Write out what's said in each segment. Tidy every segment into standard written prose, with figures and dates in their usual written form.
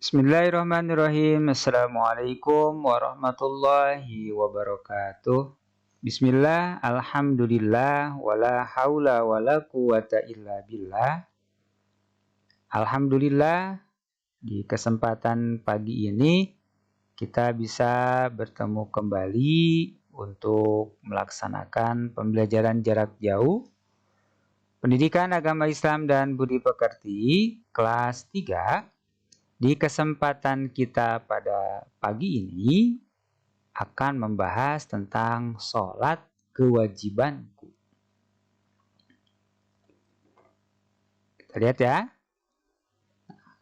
Bismillahirrahmanirrahim. Assalamualaikum warahmatullahi wabarakatuh. Bismillah, alhamdulillah, wala haula wala quwata illa billah. Alhamdulillah, di kesempatan pagi ini kita bisa bertemu kembali untuk melaksanakan pembelajaran jarak jauh Pendidikan Agama Islam dan Budi Pekerti kelas 3. Di kesempatan kita pada pagi ini akan membahas tentang sholat kewajibanku. Kita lihat ya.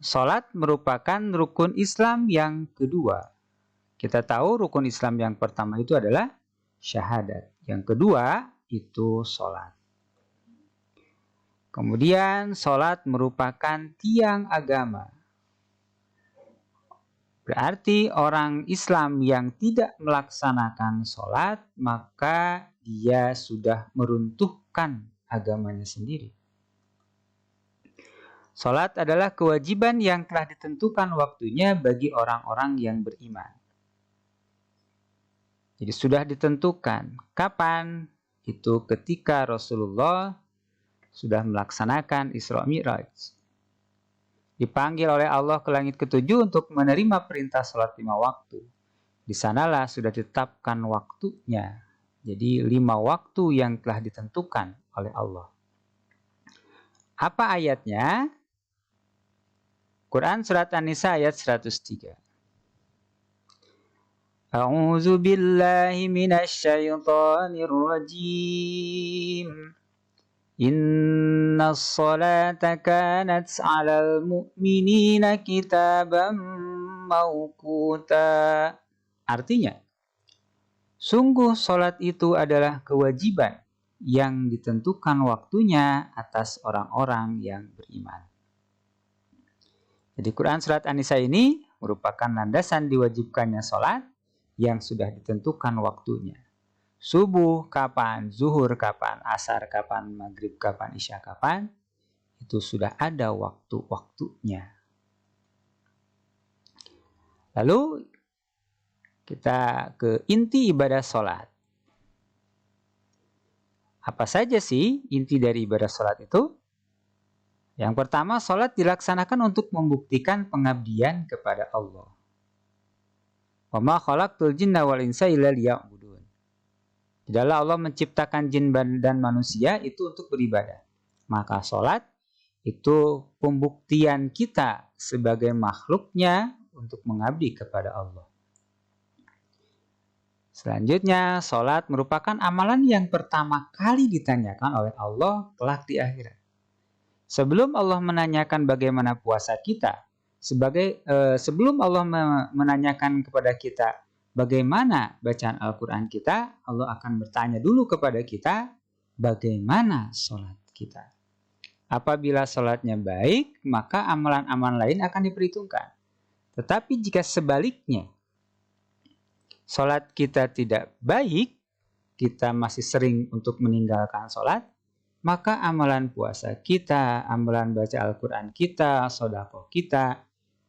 Sholat merupakan rukun Islam yang kedua. Kita tahu rukun Islam yang pertama itu adalah syahadat. Yang kedua itu sholat. Kemudian sholat merupakan tiang agama. Berarti orang Islam yang tidak melaksanakan sholat, maka dia sudah meruntuhkan agamanya sendiri. Sholat adalah kewajiban yang telah ditentukan waktunya bagi orang-orang yang beriman. Jadi sudah ditentukan. Kapan? Itu ketika Rasulullah sudah melaksanakan Isra Mi'raj. Dipanggil oleh Allah ke langit ketujuh untuk menerima perintah sholat 5 waktu. Di sanalah sudah ditetapkan waktunya. Jadi 5 waktu yang telah ditentukan oleh Allah. Apa ayatnya? Quran Surat An-Nisa ayat 103. A'udzu billahi minasy syaithanir rajim. Inna sholata kanat 'alal mu'minina kitaban mawquta. Artinya, sungguh sholat itu adalah kewajiban yang ditentukan waktunya atas orang-orang yang beriman. Jadi Quran Surat An-Nisa ini merupakan landasan diwajibkannya sholat yang sudah ditentukan waktunya. Subuh kapan, zuhur kapan, asar kapan, maghrib kapan, isya kapan, itu sudah ada waktu-waktunya. Lalu kita ke inti ibadah sholat. Apa saja sih inti dari ibadah sholat itu? Yang pertama, sholat dilaksanakan untuk membuktikan pengabdian kepada Allah. Wa ma khalaqtul jinna wal insa illa liya'budun. Tidaklah Allah menciptakan jin dan manusia itu untuk beribadah. Maka sholat itu pembuktian kita sebagai makhluknya untuk mengabdi kepada Allah. Selanjutnya, sholat merupakan amalan yang pertama kali ditanyakan oleh Allah kelak di akhirat. Sebelum Allah menanyakan bagaimana puasa kita, sebelum Allah menanyakan kepada kita bagaimana bacaan Al-Quran kita, Allah akan bertanya dulu kepada kita, bagaimana sholat kita. Apabila sholatnya baik, maka amalan-amalan lain akan diperhitungkan. Tetapi jika sebaliknya, sholat kita tidak baik, kita masih sering untuk meninggalkan sholat, maka amalan puasa kita, amalan baca Al-Quran kita, sedekah kita,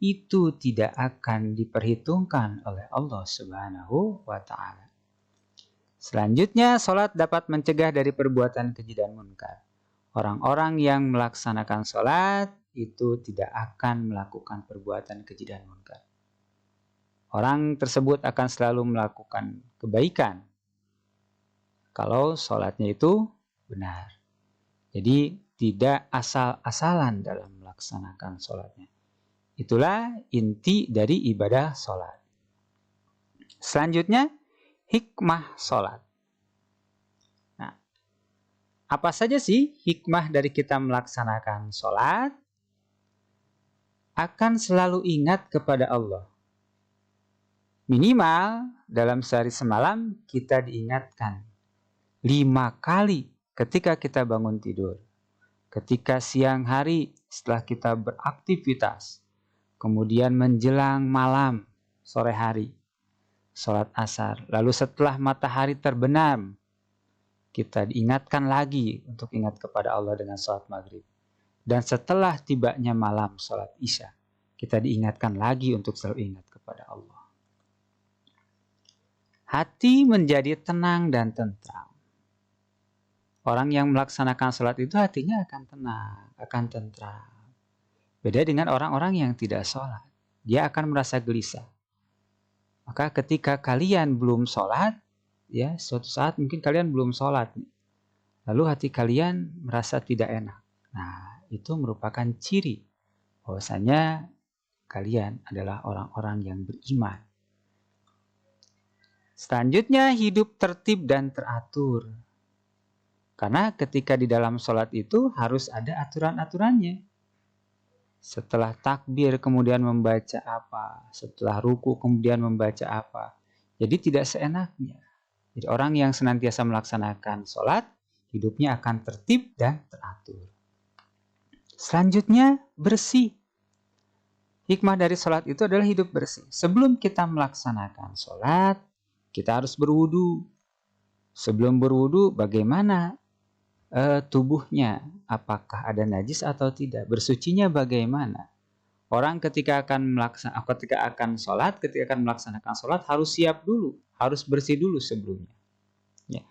itu tidak akan diperhitungkan oleh Allah Subhanahu wa Ta'ala. Selanjutnya, sholat dapat mencegah dari perbuatan keji dan munkar. Orang-orang yang melaksanakan sholat itu tidak akan melakukan perbuatan keji dan munkar. Orang tersebut akan selalu melakukan kebaikan kalau sholatnya itu benar. Jadi tidak asal-asalan dalam melaksanakan sholatnya. Itulah inti dari ibadah sholat. Selanjutnya, hikmah sholat. Nah, apa saja sih hikmah dari kita melaksanakan sholat? Akan selalu ingat kepada Allah. Minimal dalam sehari semalam kita diingatkan 5 kali ketika kita bangun tidur. Ketika siang hari setelah kita beraktivitas. Kemudian menjelang malam, sore hari, sholat asar. Lalu setelah matahari terbenam, kita diingatkan lagi untuk ingat kepada Allah dengan sholat maghrib. Dan setelah tibanya malam, sholat isya, kita diingatkan lagi untuk selalu ingat kepada Allah. Hati menjadi tenang dan tentram. Orang yang melaksanakan sholat itu hatinya akan tenang, akan tentram. Beda dengan orang-orang yang tidak sholat. Dia akan merasa gelisah. Maka ketika kalian belum sholat, ya suatu saat mungkin kalian belum sholat, lalu hati kalian merasa tidak enak. Nah, itu merupakan ciri bahwasanya kalian adalah orang-orang yang beriman. Selanjutnya, hidup tertib dan teratur. Karena ketika di dalam sholat itu harus ada aturan-aturannya. Setelah takbir kemudian membaca apa, setelah ruku kemudian membaca apa. Jadi tidak seenaknya. Jadi orang yang senantiasa melaksanakan sholat, hidupnya akan tertib dan teratur. Selanjutnya, bersih. Hikmah dari sholat itu adalah hidup bersih. Sebelum kita melaksanakan sholat, kita harus berwudu. Sebelum berwudu, bagaimana tubuhnya? Apakah ada najis atau tidak? Bersucinya bagaimana? Orang ketika akan melaksanakan sholat harus siap dulu, harus bersih dulu sebelumnya. Ya.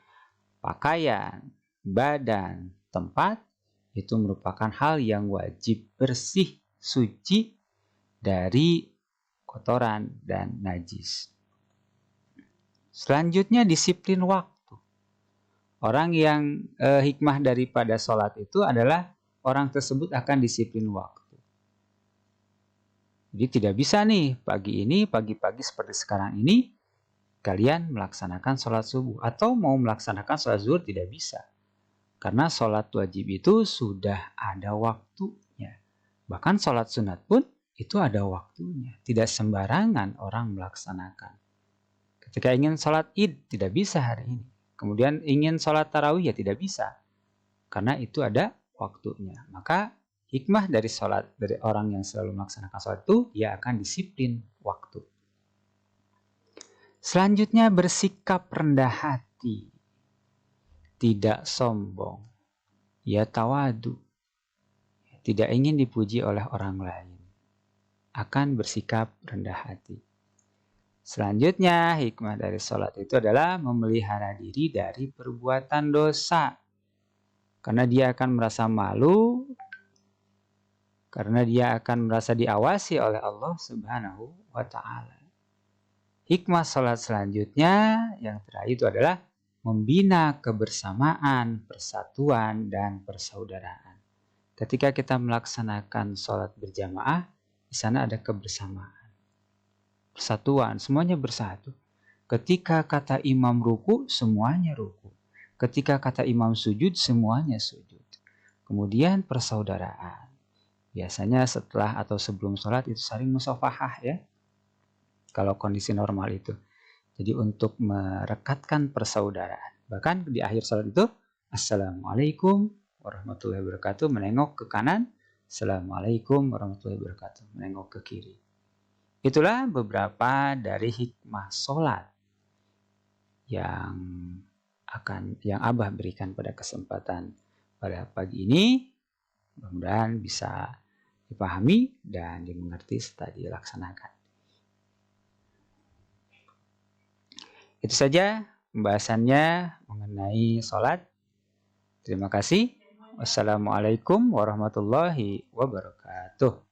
Pakaian, badan, tempat itu merupakan hal yang wajib bersih, suci dari kotoran dan najis. Selanjutnya disiplin waktu. Orang yang hikmah daripada sholat itu adalah orang tersebut akan disiplin waktu. Jadi tidak bisa nih pagi-pagi seperti sekarang ini kalian melaksanakan sholat subuh atau mau melaksanakan sholat zuhur, tidak bisa. Karena sholat wajib itu sudah ada waktunya. Bahkan sholat sunat pun itu ada waktunya. Tidak sembarangan orang melaksanakan. Ketika ingin sholat id tidak bisa hari ini. Kemudian ingin sholat tarawih ya tidak bisa. Karena itu ada waktunya. Maka hikmah dari sholat, dari orang yang selalu melaksanakan sholat itu, dia akan disiplin waktu. Selanjutnya bersikap rendah hati. Tidak sombong. Ya tawadu. Tidak ingin dipuji oleh orang lain. Akan bersikap rendah hati. Selanjutnya, hikmah dari sholat itu adalah memelihara diri dari perbuatan dosa. Karena dia akan merasa malu, karena dia akan merasa diawasi oleh Allah Subhanahu wa Ta'ala. Hikmah sholat selanjutnya, yang terakhir itu adalah membina kebersamaan, persatuan, dan persaudaraan. Ketika kita melaksanakan sholat berjamaah, di sana ada kebersamaan. Persatuan, semuanya bersatu. Ketika kata imam ruku, semuanya ruku. Ketika kata imam sujud, semuanya sujud. Kemudian persaudaraan. Biasanya setelah atau sebelum sholat itu saling musafahah ya. Kalau kondisi normal itu. Jadi untuk merekatkan persaudaraan. Bahkan di akhir sholat itu, Assalamualaikum warahmatullahi wabarakatuh. Menengok ke kanan. Assalamualaikum warahmatullahi wabarakatuh. Menengok ke kiri. Itulah beberapa dari hikmah sholat yang Abah berikan pada kesempatan pada pagi ini. Mudah-mudahan bisa dipahami dan dimengerti setelah dilaksanakan. Itu saja pembahasannya mengenai sholat. Terima kasih. Wassalamualaikum warahmatullahi wabarakatuh.